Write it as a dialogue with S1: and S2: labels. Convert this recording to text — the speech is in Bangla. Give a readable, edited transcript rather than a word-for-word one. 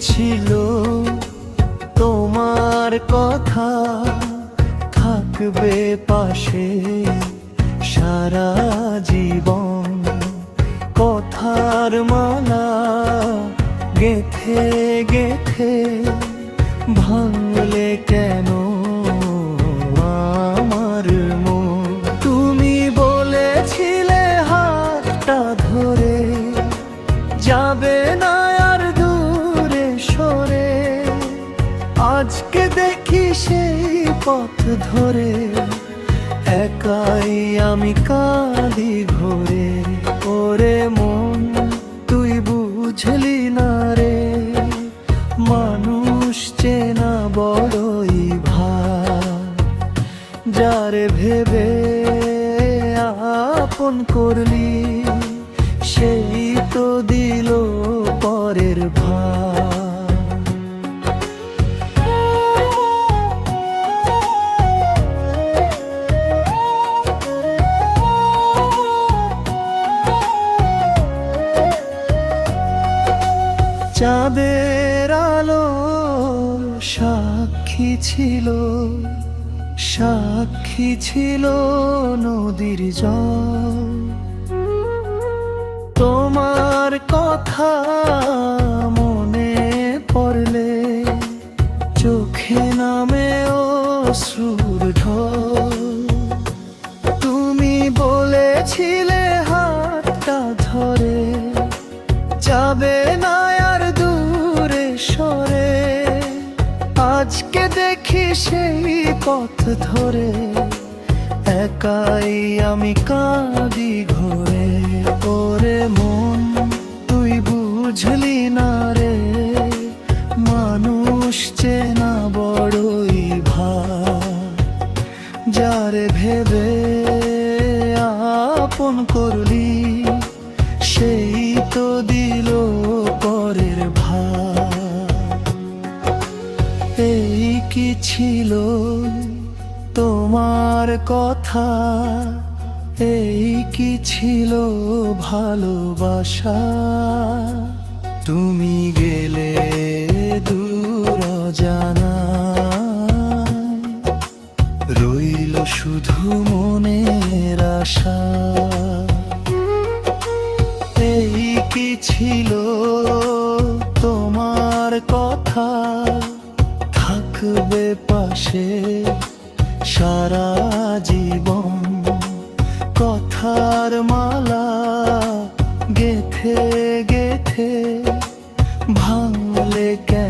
S1: ছিল তোমার কথা থাকবে পাশে সারা জীবন। কথার মালা গেথে গেথে ভাঙলে কেন আমার মন? তুমি বলেছিলে হাতটা ধরে যাবে না আর দূরে সরে। আজকে দেখি সেই পথ ধরে একাই আমি কাঁদি ঘরে। ওরে মন তুই বুঝলি না রে, মানুষ চেনা বড়ই ভার। যারে ভেবে আপন করলি সেই তো দিল পরের ভার। চাঁদের আলো সাক্ষী ছিল, সাক্ষী ছিল নদীর জল। তোমার কথা মনে পড়লে চোখে নামে অশ্রুর ঢল। তুমি বলেছিলে হাতটা ধরে যাবে না আর দূরে সরে। আজকে দেখি সেই পথ ধরে একাই আমি কাঁদি ঘরে। ওরে মন তুই বুঝলি না রে, মানুষ চেনা বড়ই ভার। যারে ভেবে আপন করলি সেই তো দিল পরের ভার। এই কি ছিল তোমার কথা, এই কি ছিল ভালোবাসা? তুমি গেলে দূর অজানায়, রইল শুধু মনের আশা। এই কি ছিল তোমার কথা থাকবে পাশে সারা জীবন। কথার মালা গেথে গেথে ভাঙলে কেন